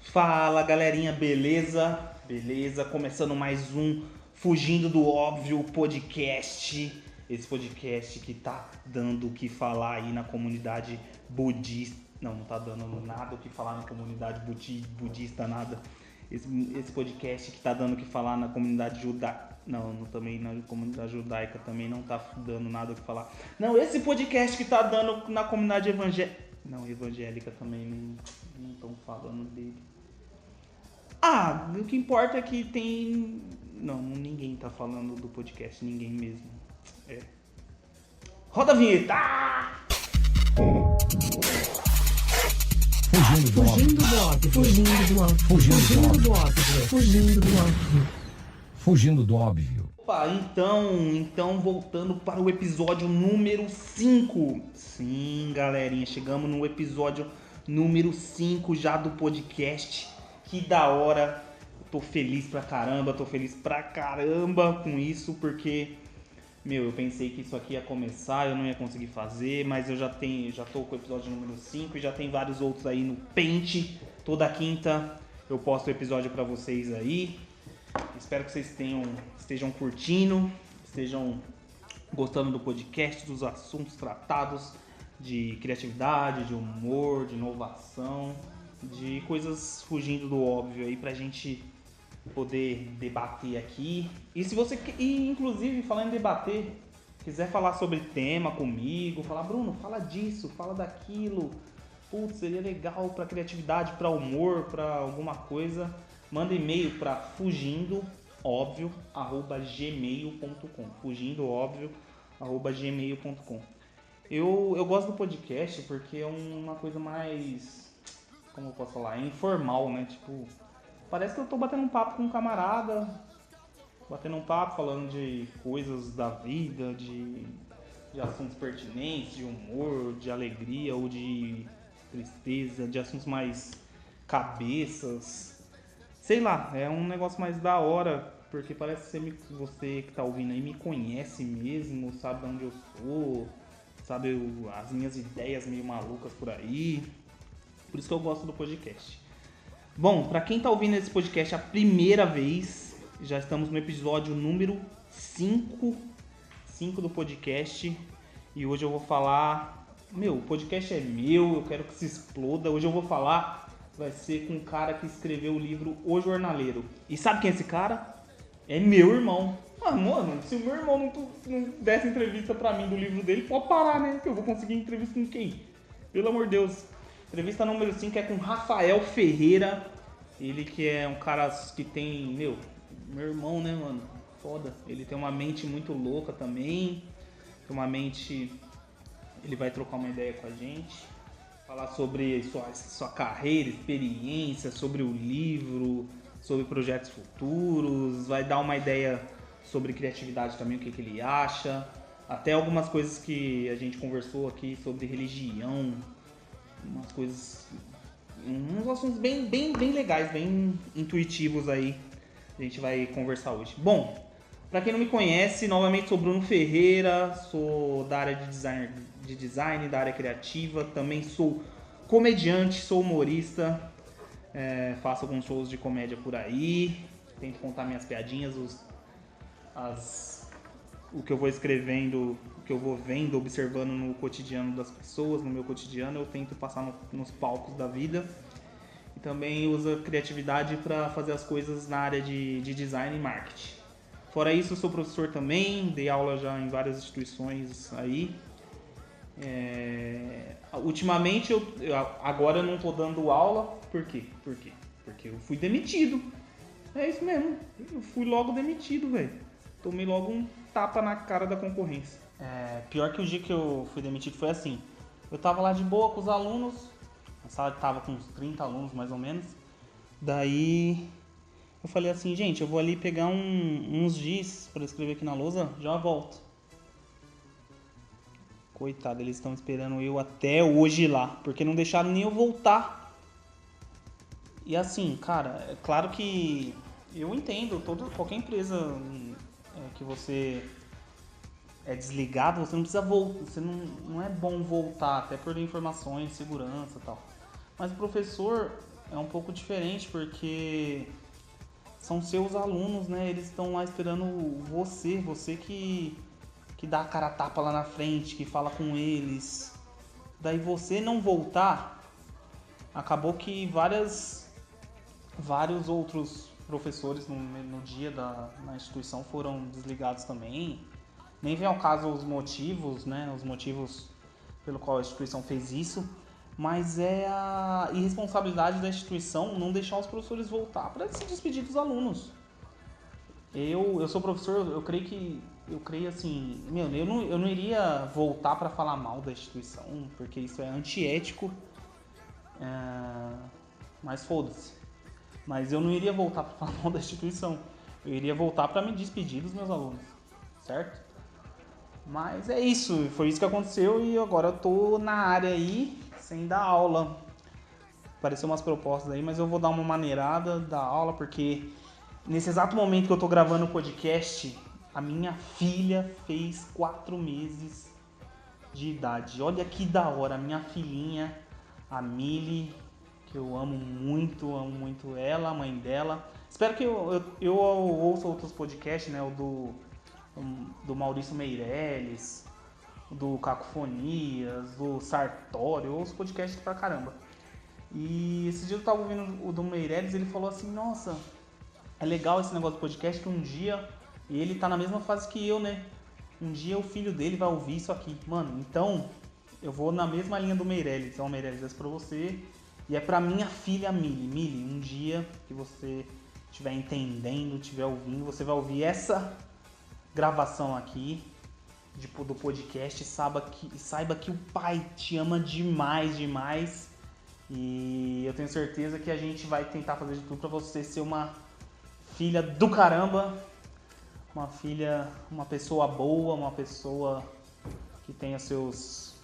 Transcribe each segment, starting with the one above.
Fala galerinha, beleza? Beleza, começando mais um Fugindo do Óbvio podcast. Esse podcast que tá dando o que falar aí na comunidade budista. Não tá dando nada o que falar na comunidade budista, nada. Esse podcast que tá dando o que falar na comunidade judaica. Não, também na comunidade judaica também não tá dando nada o que falar. Não, esse podcast que tá dando na comunidade evangélica. Não, evangélica também não estão falando dele. O que importa é que tem... Não, ninguém tá falando do podcast, ninguém mesmo. Roda a vinheta! Fugindo do óbvio. Opa, então voltando para o episódio número 5. Sim, galerinha, chegamos no episódio número 5 já do podcast. Que da hora, tô feliz pra caramba com isso, porque, eu pensei que isso aqui ia começar, eu não ia conseguir fazer, mas eu já tô com o episódio número 5 e já tem vários outros aí no pente. Toda quinta eu posto o episódio pra vocês aí. Espero que vocês estejam curtindo, estejam gostando do podcast, dos assuntos tratados, de criatividade, de humor, de inovação, de coisas fugindo do óbvio aí pra gente poder debater aqui. E se você, inclusive falando em debater, quiser falar sobre tema comigo, falar, Bruno, fala disso, fala daquilo, seria legal pra criatividade, pra humor, pra alguma coisa, manda e-mail pra fugindoobvio@gmail.com fugindoobvio@gmail.com. Eu gosto do podcast porque é uma coisa mais, como eu posso falar, é informal, né? Tipo, parece que eu tô batendo um papo com um camarada, falando de coisas da vida, de assuntos pertinentes, de humor, de alegria ou de tristeza, de assuntos mais cabeças. Sei lá, é um negócio mais da hora, porque parece que você que tá ouvindo aí me conhece mesmo, sabe de onde eu sou, sabe as minhas ideias meio malucas por aí. Por isso que eu gosto do podcast. Bom, pra quem tá ouvindo esse podcast a primeira vez, já estamos no episódio número 5 do podcast. E hoje eu vou falar... o podcast é meu, eu quero que se exploda. Hoje eu vou falar... Vai ser com um cara que escreveu o livro O Jornaleiro. E sabe quem é esse cara? É meu irmão. Mano, se o meu irmão não desse entrevista pra mim do livro dele, pode parar, né? Que eu vou conseguir entrevista com quem? Pelo amor de Deus. Entrevista número 5 é com Rafael Ferreira. Ele que é um cara que tem... meu irmão, né, mano? Foda. Ele tem uma mente muito louca também. Tem uma mente... Ele vai trocar uma ideia com a gente. Falar sobre sua carreira, experiência, sobre o livro, sobre projetos futuros. Vai dar uma ideia sobre criatividade também, o que ele acha. Até algumas coisas que a gente conversou aqui sobre religião. Umas coisas, uns assuntos bem legais, bem intuitivos aí, a gente vai conversar hoje. Bom, pra quem não me conhece, novamente sou Bruno Ferreira, sou da área de design, da área criativa, também sou comediante, sou humorista, faço alguns shows de comédia por aí, tento contar minhas piadinhas, o que eu vou escrevendo, o que eu vou vendo, observando no cotidiano das pessoas, no meu cotidiano, eu tento passar nos palcos da vida. E também uso a criatividade para fazer as coisas na área de design e marketing. Fora isso, eu sou professor também, dei aula já em várias instituições aí. Ultimamente, agora eu não estou dando aula. Por quê? Porque eu fui demitido. É isso mesmo, eu fui logo demitido, velho. Tomei logo um tapa na cara da concorrência. Pior que o dia que eu fui demitido foi assim. Eu tava lá de boa com os alunos. A sala tava com uns 30 alunos mais ou menos. Daí eu falei assim, gente, eu vou ali pegar uns giz pra escrever aqui na lousa, já volto. Coitado, eles estão esperando eu até hoje lá, porque não deixaram nem eu voltar. E assim, cara, é claro que eu entendo, qualquer empresa que você é desligado, você não precisa voltar, não é bom voltar, até por informações, segurança e tal. Mas o professor é um pouco diferente, porque são seus alunos, né? Eles estão lá esperando você que dá a cara a tapa lá na frente, que fala com eles. Daí você não voltar, acabou que vários outros professores no dia na instituição foram desligados também. Nem vem ao caso os motivos, né? Os motivos pelo qual a instituição fez isso, mas é a irresponsabilidade da instituição não deixar os professores voltar para se despedir dos alunos. Eu sou professor, eu creio assim, eu não iria voltar para falar mal da instituição, porque isso é antiético, mas foda-se. Mas eu não iria voltar para falar mal da instituição, eu iria voltar para me despedir dos meus alunos, certo? Mas é isso, foi isso que aconteceu e agora eu tô na área aí, sem dar aula. Apareceu umas propostas aí, mas eu vou dar uma maneirada da aula, porque nesse exato momento que eu tô gravando o podcast, a minha filha fez 4 meses de idade. Olha que da hora, a minha filhinha, a Mili, que eu amo muito ela, a mãe dela. Espero que eu ouça outros podcasts, né? O do Maurício Meirelles, do Cacofonias, do Sartório, eu ouço podcasts pra caramba. E esse dia eu tava ouvindo o do Meirelles, ele falou assim, nossa, é legal esse negócio do podcast, que um dia, e ele tá na mesma fase que eu, né? Um dia o filho dele vai ouvir isso aqui. Mano, então eu vou na mesma linha do Meirelles. Então, Meirelles, essa é pra você. E é pra minha filha Mili. Mili, um dia que você estiver entendendo, estiver ouvindo, você vai ouvir essa gravação aqui do podcast. Saiba que o pai te ama demais. E eu tenho certeza que a gente vai tentar fazer de tudo pra você ser uma filha do caramba. Uma pessoa boa, uma pessoa que tenha seus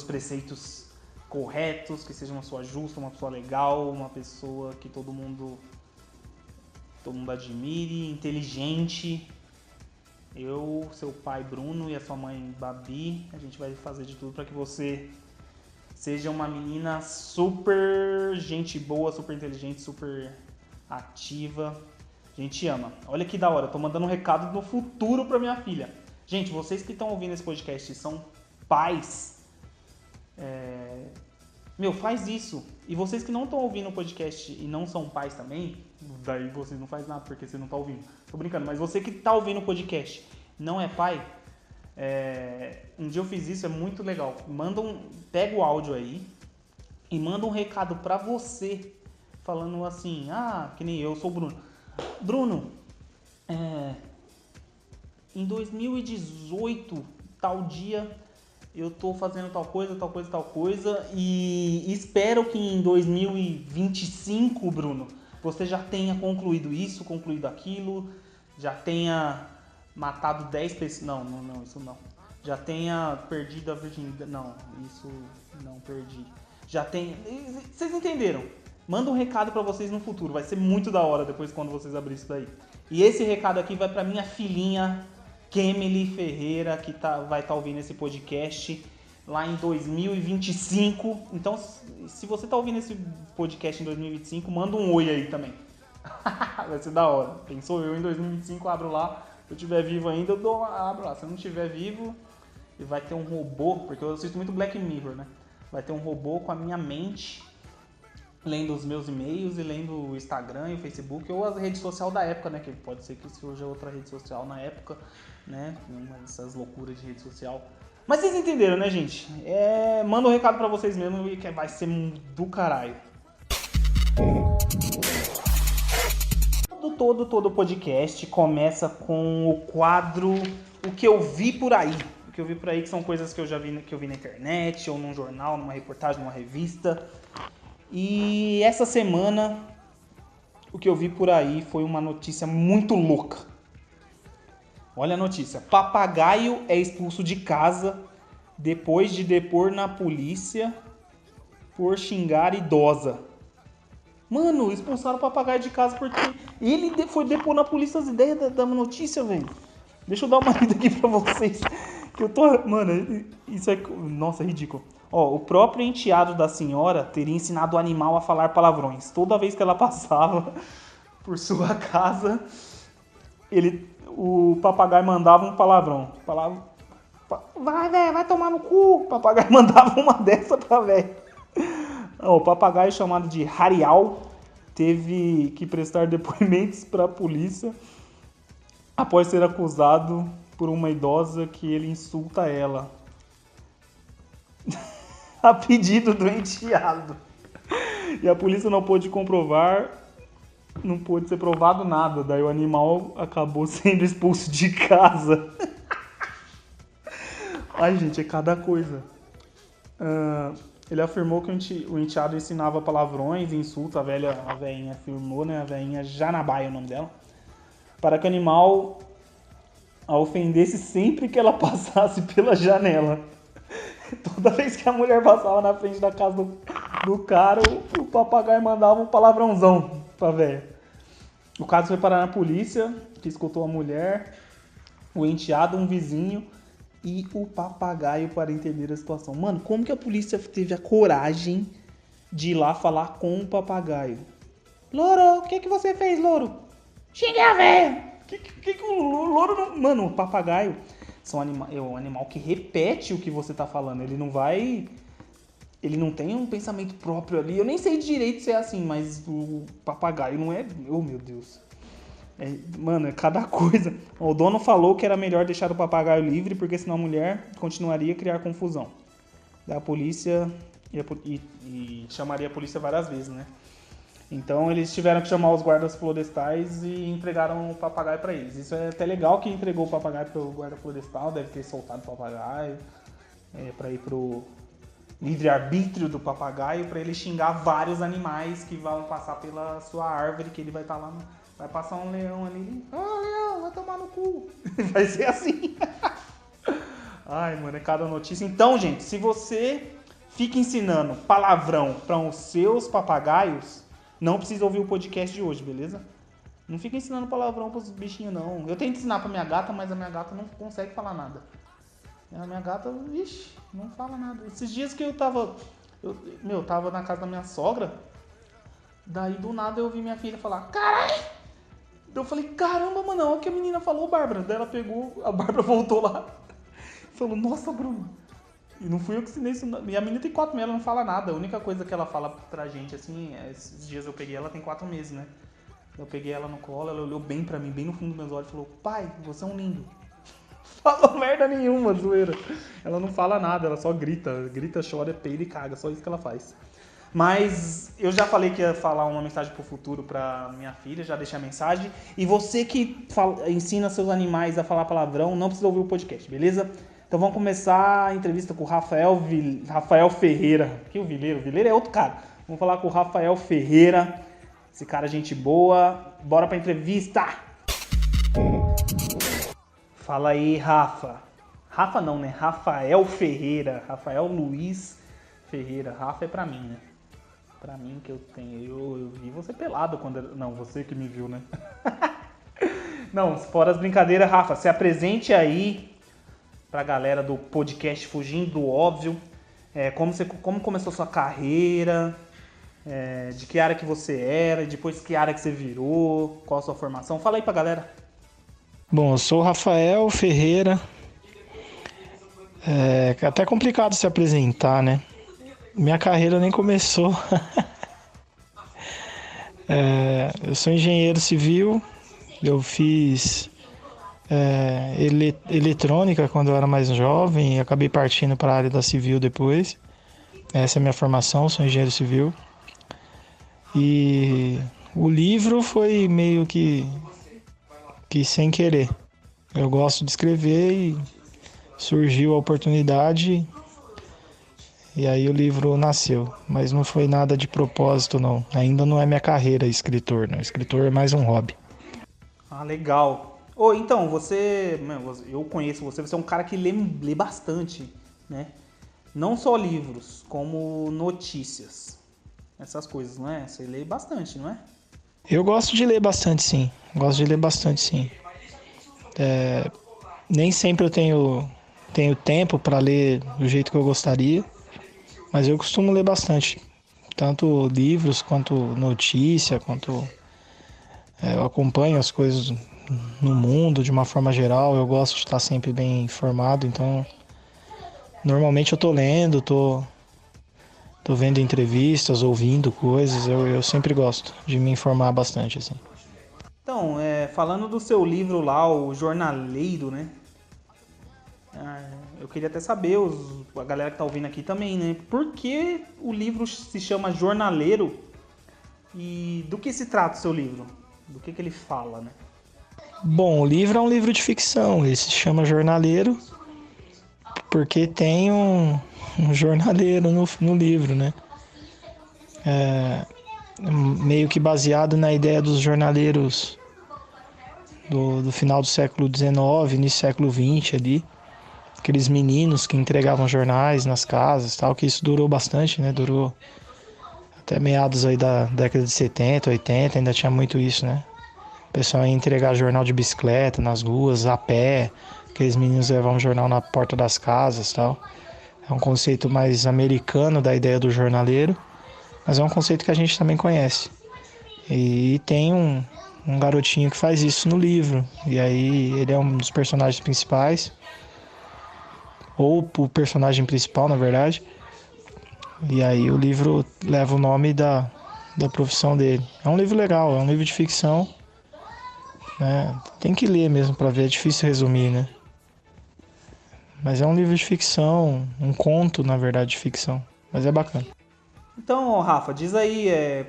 preceitos corretos, que seja uma pessoa justa, uma pessoa legal, uma pessoa que todo mundo admire, inteligente. Eu, seu pai Bruno e a sua mãe Babi, a gente vai fazer de tudo para que você seja uma menina super gente boa, super inteligente, super ativa. A gente ama. Olha que da hora, eu tô mandando um recado no futuro pra minha filha. Gente, vocês que estão ouvindo esse podcast são pais, faz isso. E vocês que não estão ouvindo o podcast e não são pais também, daí vocês não fazem nada porque você não tá ouvindo. Tô brincando, mas você que tá ouvindo o podcast não é pai, um dia eu fiz isso, é muito legal. Pega o áudio aí e manda um recado pra você, falando assim, que nem eu sou o Bruno. Bruno, em 2018, tal dia, eu tô fazendo tal coisa, e espero que em 2025, Bruno, você já tenha concluído isso, concluído aquilo, já tenha matado 10 pessoas, não, isso não, já tenha perdido a virgindade, não, isso não perdi, já tenha, vocês entenderam? Manda um recado pra vocês no futuro, vai ser muito da hora depois quando vocês abrirem isso daí. E esse recado aqui vai pra minha filhinha Kemily Ferreira, que vai estar ouvindo esse podcast lá em 2025. Então, se você tá ouvindo esse podcast em 2025, manda um oi aí também. Vai ser da hora. Pensou eu em 2025, abro lá. Se eu estiver vivo ainda, abro lá. Se eu não estiver vivo, vai ter um robô, porque eu assisto muito Black Mirror, né? Vai ter um robô com a minha mente, lendo os meus e-mails e lendo o Instagram e o Facebook ou a rede social da época, né? Que pode ser que surja outra rede social na época, né? Essas loucuras de rede social. Mas vocês entenderam, né, gente? Manda um recado pra vocês mesmo que vai ser do caralho. Todo podcast começa com o quadro O que eu vi por aí. O que eu vi por aí, que são coisas que eu vi na internet, ou num jornal, numa reportagem, numa revista. E essa semana, o que eu vi por aí foi uma notícia muito louca. Olha a notícia. Papagaio é expulso de casa depois de depor na polícia por xingar idosa. Mano, expulsaram o papagaio de casa porque ele foi depor na polícia as ideias da notícia, velho. Deixa eu dar uma lida aqui pra vocês. Que eu tô... Mano, isso é... Nossa, é ridículo. Ó, o próprio enteado da senhora teria ensinado o animal a falar palavrões. Toda vez que ela passava por sua casa, o papagaio mandava um palavrão. Vai, velho, vai tomar no cu. O papagaio mandava uma dessa pra velho. O papagaio chamado de Harial teve que prestar depoimentos pra polícia após ser acusado por uma idosa que ele insulta ela. A pedido do enteado. E a polícia não pôde comprovar, não pôde ser provado nada. Daí o animal acabou sendo expulso de casa. Ai, gente, é cada coisa. Ele afirmou que o enteado ensinava palavrões e insultos. A velhinha afirmou, né? A velhinha Janabai é o nome dela. Para que o animal a ofendesse sempre que ela passasse pela janela. Toda vez que a mulher passava na frente da casa do cara, o papagaio mandava um palavrãozão pra velha. O caso foi parar na polícia, que escutou a mulher, o enteado, um vizinho e o papagaio para entender a situação. Mano, como que a polícia teve a coragem de ir lá falar com o papagaio? Louro, o que você fez, Louro? Xinguei a velha! Que o louro não... Mano, o papagaio é um animal que repete o que você tá falando. Ele não vai... Ele não tem um pensamento próprio ali. Eu nem sei direito se é assim, mas o papagaio não é... Oh, meu Deus. Mano, é cada coisa. O dono falou que era melhor deixar o papagaio livre, porque senão a mulher continuaria a criar confusão. Da polícia... E chamaria a polícia várias vezes, né? Então eles tiveram que chamar os guardas florestais e entregaram o papagaio para eles. Isso é até legal que entregou o papagaio pro guarda florestal, deve ter soltado o papagaio para ir pro livre-arbítrio do papagaio, para ele xingar vários animais que vão passar pela sua árvore, que ele vai estar lá, vai passar um leão ali, leão, vai tomar no cu. Vai ser assim. Ai, mano, é cada notícia. Então, gente, se você fica ensinando palavrão para os seus papagaios, não precisa ouvir o podcast de hoje, beleza? Não fica ensinando palavrão pros bichinhos, não. Eu tento ensinar pra minha gata, mas a minha gata não consegue falar nada. A minha gata, vixe, não fala nada. Esses dias que eu tava na casa da minha sogra, daí do nada eu ouvi minha filha falar, caralho! Eu falei, caramba, mano, olha o que a menina falou, Bárbara. Daí ela pegou, a Bárbara voltou lá e falou, nossa, Bruno. E não fui eu que ensinei isso. E a menina tem 4 meses, ela não fala nada. A única coisa que ela fala pra gente, assim, esses dias eu peguei ela, tem 4 meses, né? Eu peguei ela no colo, ela olhou bem pra mim, bem no fundo dos meus olhos e falou, pai, você é um lindo. Falou merda nenhuma, zoeira. Ela não fala nada, ela só grita, chora, peida e caga, só isso que ela faz. Mas eu já falei que ia falar uma mensagem pro futuro pra minha filha, já deixei a mensagem. E você que ensina seus animais a falar palavrão, não precisa ouvir o podcast, beleza? Então vamos começar a entrevista com o Rafael Ferreira. Aqui o Vileiro é outro cara. Vamos falar com o Rafael Ferreira. Esse cara, gente boa. Bora pra entrevista. Fala aí, Rafa. Rafa não, né? Rafael Ferreira. Rafael Luiz Ferreira. Rafa é pra mim, né? Pra mim que eu tenho. Eu vi você pelado quando... Não, você que me viu, né? Não, fora as brincadeiras, Rafa, se apresente aí pra galera do podcast Fugindo do Óbvio, como começou sua carreira, de que área que você era, depois que área que você virou, qual a sua formação. Fala aí pra galera. Bom, eu sou o Rafael Ferreira. É até complicado se apresentar, né? Minha carreira nem começou. Eu sou engenheiro civil, eu fiz eletrônica quando eu era mais jovem e acabei partindo para a área da civil depois. Essa é a minha formação, sou engenheiro civil. E o livro foi meio que sem querer. Eu gosto de escrever e surgiu a oportunidade e aí o livro nasceu. Mas não foi nada de propósito, não. Ainda não é minha carreira escritor, não. Escritor é mais um hobby. Ah, legal. Então, eu conheço você é um cara que lê bastante, né? Não só livros, como notícias. Essas coisas, não é? Você lê bastante, não é? Eu gosto de ler bastante, sim. Nem sempre eu tenho tempo para ler do jeito que eu gostaria, mas eu costumo ler bastante. Tanto livros, quanto notícia, quanto eu acompanho as coisas no mundo de uma forma geral. Eu gosto de estar sempre bem informado, então normalmente eu tô lendo, tô vendo entrevistas, ouvindo coisas. Eu sempre gosto de me informar bastante, assim. Então, falando do seu livro lá, O Jornaleiro, né? Eu queria até saber, a galera que tá ouvindo aqui também, né? Por que o livro se chama Jornaleiro e do que se trata o seu livro? Do que ele fala, né? Bom, o livro é um livro de ficção. Ele se chama Jornaleiro porque tem um jornaleiro no livro, né? Meio que baseado na ideia dos jornaleiros do final do século XIX, início do século XX ali. Aqueles meninos que entregavam jornais nas casas, tal, que isso durou bastante, né? Durou até meados aí da década de 70, 80, ainda tinha muito isso, né? O pessoal ia entregar jornal de bicicleta nas ruas, a pé, aqueles meninos levavam jornal na porta das casas, tal. É um conceito mais americano da ideia do jornaleiro, mas é um conceito que a gente também conhece. E tem um garotinho que faz isso no livro, e aí ele é um dos personagens principais, ou o personagem principal, na verdade. E aí o livro leva o nome da profissão dele. É um livro legal, é um livro de ficção, né? Tem que ler mesmo para ver, é difícil resumir, né? Mas é um livro de ficção, um conto, na verdade, de ficção. Mas é bacana. Então, Rafa, diz aí,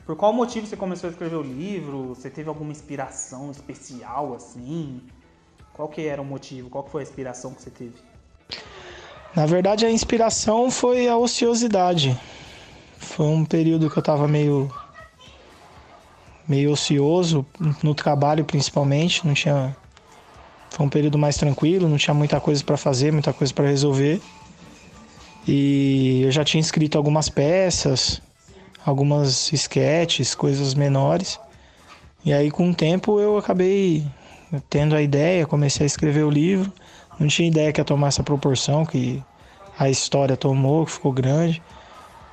por qual motivo você começou a escrever o livro? Você teve alguma inspiração especial, assim? Qual que era o motivo? Qual que foi a inspiração que você teve? Na verdade, a inspiração foi a ociosidade. Foi um período que eu estava meio ocioso, no trabalho principalmente. Não tinha. Foi um período mais tranquilo, não tinha muita coisa para fazer, muita coisa para resolver. E eu já tinha escrito algumas peças, algumas sketches, coisas menores. E aí, com o tempo, eu acabei tendo a ideia, comecei a escrever o livro. Não tinha ideia que ia tomar essa proporção que a história tomou, que ficou grande.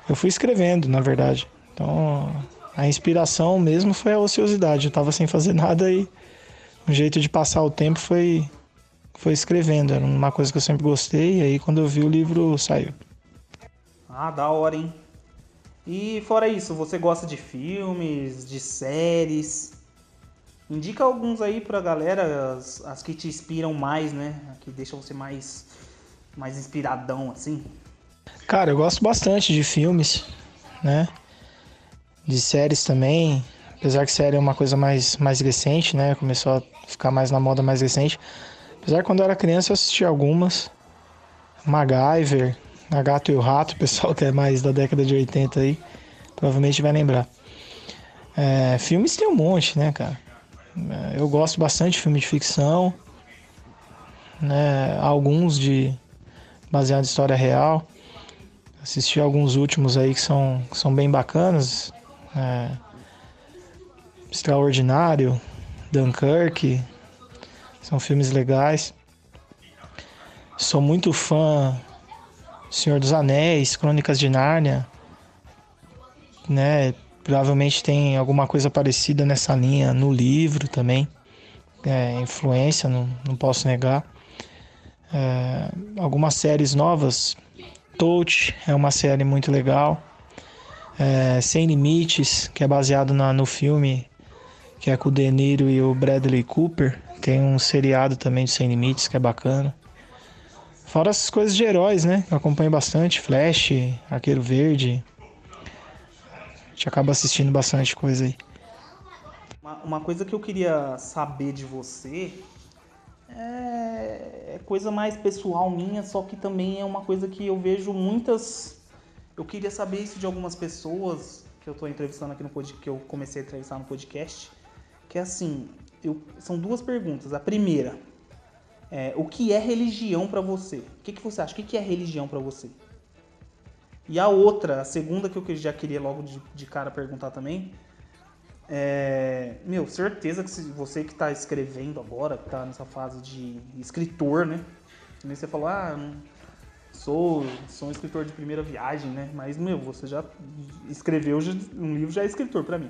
Eu fui escrevendo, na verdade. Então, a inspiração mesmo foi a ociosidade. Eu estava sem fazer nada e um jeito de passar o tempo foi escrevendo. Era uma coisa que eu sempre gostei e aí quando eu vi o livro saiu. Ah, da hora, hein? E fora isso, você gosta de filmes, de séries? Indica alguns aí pra galera, as que te inspiram mais, né? Que deixam você mais inspiradão, assim. Cara, eu gosto bastante de filmes, né? De séries também. Apesar que série é uma coisa mais recente, né? Começou a ficar mais na moda mais recente. Apesar que quando eu era criança eu assistia algumas. MacGyver, A Gato e o Rato, o pessoal que é mais da década de 80 aí, provavelmente vai lembrar. Filmes tem um monte, né, cara? Eu gosto bastante de filme de ficção, né? Alguns baseados em história real. Assisti alguns últimos aí que são bem bacanas. Extraordinário, Dunkirk, são filmes legais. Sou muito fã Senhor dos Anéis, Crônicas de Nárnia, né? Provavelmente tem alguma coisa parecida nessa linha no livro também. Influência, não posso negar. Algumas séries novas. Touch é uma série muito legal. Sem Limites, que é baseado no filme que é com o De Niro e o Bradley Cooper. Tem um seriado também de Sem Limites que é bacana. Fora essas coisas de heróis, né? Eu acompanho bastante. Flash, Arqueiro Verde. A gente acaba assistindo bastante coisa aí. Uma coisa que eu queria saber de você é coisa mais pessoal minha, só que também é uma coisa que eu vejo muitas. Eu queria saber isso de algumas pessoas que eu tô entrevistando aqui no podcast, que eu comecei a entrevistar no podcast. Que é assim, são duas perguntas. A primeira, o que é religião pra você? O que você acha? O que é religião pra você? E a outra, a segunda que eu já queria logo de cara perguntar também, Certeza que você que tá escrevendo agora, que tá nessa fase de escritor, né? Também você falou, não sou um escritor de primeira viagem, né? Mas, você já escreveu um livro, já é escritor pra mim.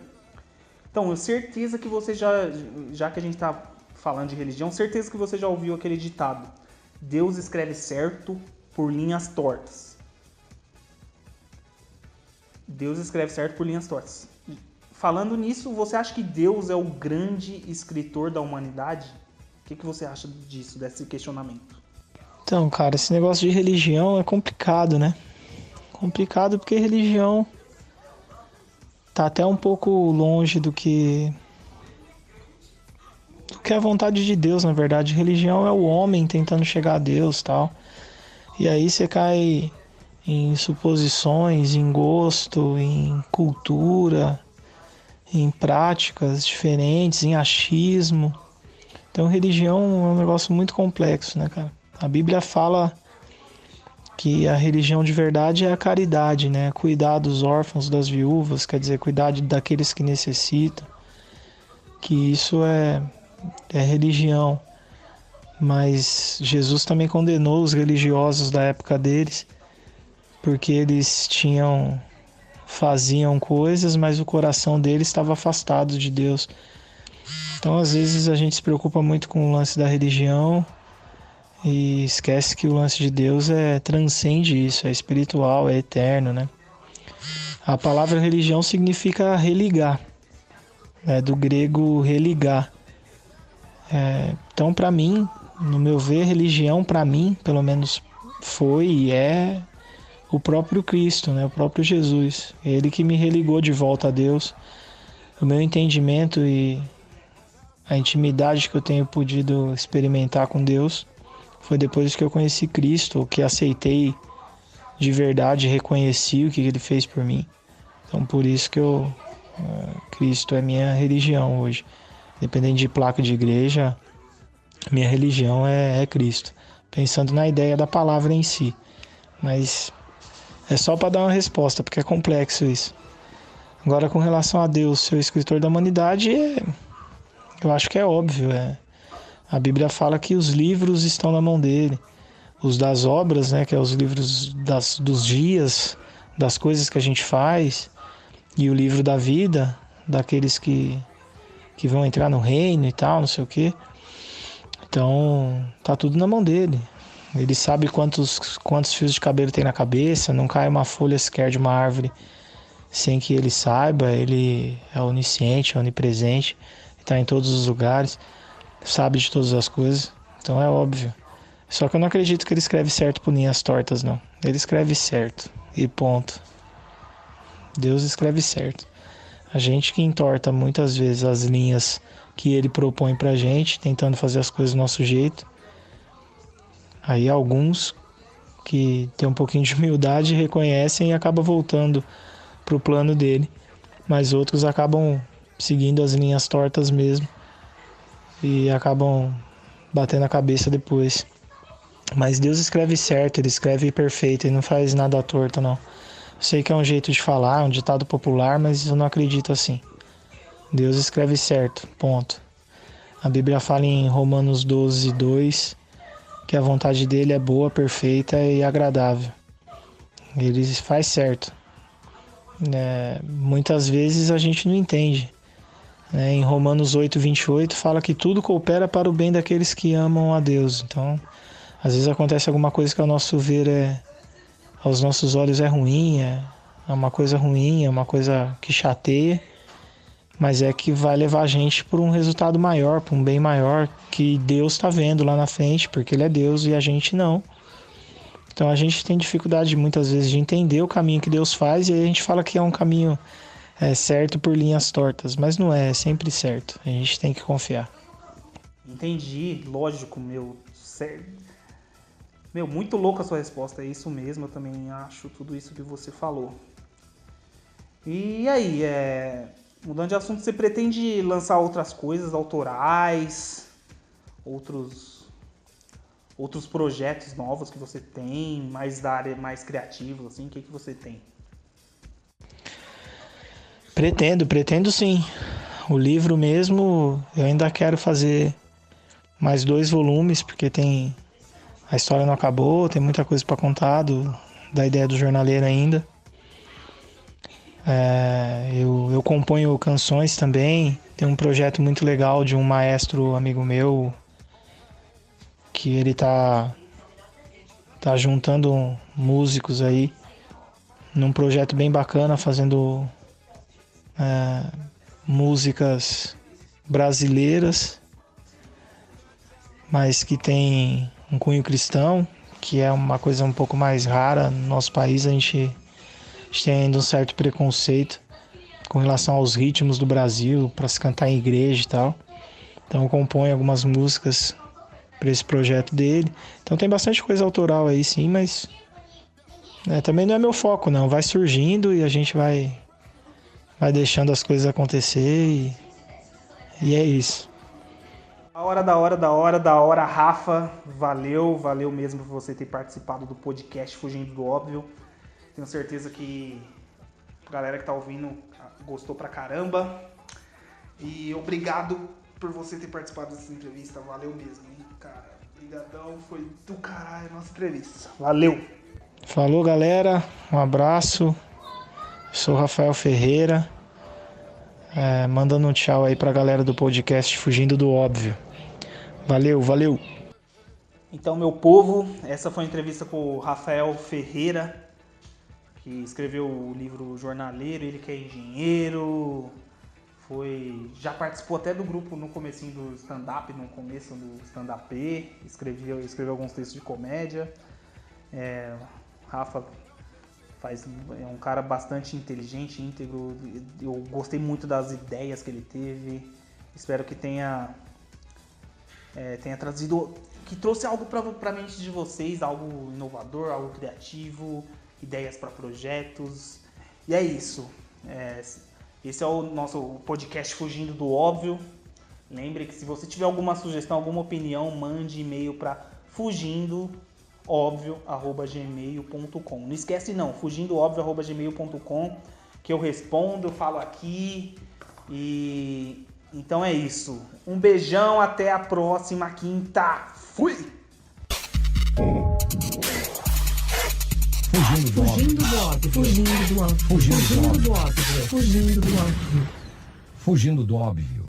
Então, eu certeza que você já que a gente tá falando de religião, certeza que você já ouviu aquele ditado: Deus escreve certo por linhas tortas. Deus escreve certo por linhas tortas. Falando nisso, você acha que Deus é o grande escritor da humanidade? O que você acha disso, desse questionamento? Então, cara, esse negócio de religião é complicado, né? Complicado porque religião tá até um pouco longe do que é a vontade de Deus, na verdade. Religião é o homem tentando chegar a Deus, tal. E aí você cai em suposições, em gosto, em cultura, em práticas diferentes, em achismo. Então, religião é um negócio muito complexo, né, cara? A Bíblia fala que a religião de verdade é a caridade, né? Cuidar dos órfãos, das viúvas, quer dizer, cuidar daqueles que necessitam. Que isso é religião. Mas Jesus também condenou os religiosos da época deles, porque eles faziam coisas, mas o coração deles estava afastado de Deus. Então, às vezes a gente se preocupa muito com o lance da religião e esquece que o lance de Deus transcende isso, é espiritual, é eterno, né? A palavra religião significa religar, né? Do grego religar. Então, para mim, no meu ver, religião, para mim, pelo menos foi e é o próprio Cristo, né? O próprio Jesus. Ele que me religou de volta a Deus. O meu entendimento e a intimidade que eu tenho podido experimentar com Deus foi depois que eu conheci Cristo, que aceitei de verdade, reconheci o que Ele fez por mim. Então, por isso que Cristo é minha religião hoje. Dependendo de placa de igreja, minha religião é Cristo. Pensando na ideia da palavra em si. Mas é só para dar uma resposta, porque é complexo isso. Agora, com relação a Deus ser o escritor da humanidade, eu acho que é óbvio. A Bíblia fala que os livros estão na mão dele. Os das obras, né, que é os livros dos dias, das coisas que a gente faz. E o livro da vida, daqueles que vão entrar no reino e tal, não sei o quê. Então, tá tudo na mão dele. Ele sabe quantos fios de cabelo tem na cabeça, não cai uma folha sequer de uma árvore sem que ele saiba. Ele é onisciente, é onipresente, está em todos os lugares, sabe de todas as coisas. Então é óbvio. Só que eu não acredito que ele escreve certo por linhas tortas, não. Ele escreve certo e ponto. Deus escreve certo. A gente que entorta muitas vezes as linhas que ele propõe pra gente, tentando fazer as coisas do nosso jeito. Aí alguns que têm um pouquinho de humildade reconhecem e acabam voltando pro plano dele. Mas outros acabam seguindo as linhas tortas mesmo e acabam batendo a cabeça depois. Mas Deus escreve certo, ele escreve perfeito, ele não faz nada torto, não. Sei que é um jeito de falar, um ditado popular, mas eu não acredito assim. Deus escreve certo, ponto. A Bíblia fala em Romanos 12, 2, que a vontade dele é boa, perfeita e agradável. Ele faz certo. Muitas vezes a gente não entende. Em Romanos 8, 28 fala que tudo coopera para o bem daqueles que amam a Deus. Então, às vezes acontece alguma coisa que ao nosso ver aos nossos olhos é ruim, é uma coisa ruim, é uma coisa que chateia, mas é que vai levar a gente por um resultado maior, por um bem maior que Deus está vendo lá na frente, porque Ele é Deus e a gente não. Então a gente tem dificuldade muitas vezes de entender o caminho que Deus faz e aí a gente fala que é um caminho certo por linhas tortas, mas não é sempre certo. A gente tem que confiar. Entendi, lógico, certo. Muito louca a sua resposta, é isso mesmo, eu também acho tudo isso que você falou. E aí, mudando de assunto, você pretende lançar outras coisas autorais, outros projetos novos que você tem, mais da área, mais criativos, assim, o que você tem? Pretendo sim. O livro mesmo, eu ainda quero fazer mais 2 volumes, porque a história não acabou, tem muita coisa para contar da ideia do jornaleiro ainda. Eu componho canções também. Tem um projeto muito legal de um maestro amigo meu, que ele tá juntando músicos aí num projeto bem bacana, fazendo músicas brasileiras, mas que tem um cunho cristão, que é uma coisa um pouco mais rara no nosso país. A gente tem ainda um certo preconceito com relação aos ritmos do Brasil, para se cantar em igreja e tal. Então eu componho algumas músicas para esse projeto dele. Então tem bastante coisa autoral aí, sim, mas também não é meu foco, não. Vai surgindo e a gente vai deixando as coisas acontecer e é isso. Da hora, Rafa. Valeu mesmo por você ter participado do podcast Fugindo do Óbvio. Tenho certeza que a galera que tá ouvindo gostou pra caramba. E obrigado por você ter participado dessa entrevista. Valeu mesmo, hein, cara. Obrigadão, foi do caralho a nossa entrevista. Valeu! Falou, galera. Um abraço. Sou Rafael Ferreira. Mandando um tchau aí pra galera do podcast Fugindo do Óbvio. Valeu. Então, meu povo, essa foi a entrevista com o Rafael Ferreira, que escreveu o livro Jornaleiro. Ele que é engenheiro, já participou até do grupo no comecinho do stand-up, no começo do stand-up, escreveu alguns textos de comédia. Rafa é um cara bastante inteligente, íntegro. Eu gostei muito das ideias que ele teve. Espero que tenha trazido, que trouxe algo para a mente de vocês, algo inovador, algo criativo, ideias para projetos. E é isso. Esse é o nosso podcast Fugindo do Óbvio. Lembre que se você tiver alguma sugestão, alguma opinião, mande e-mail para fugindoobvio@gmail.com. Não esquece não, fugindoobvio@gmail.com, que eu respondo, eu falo aqui. E então é isso. Um beijão, até a próxima quinta. Fui! Fugindo do óbvio. Fugindo do óbvio. Fugindo do óbvio.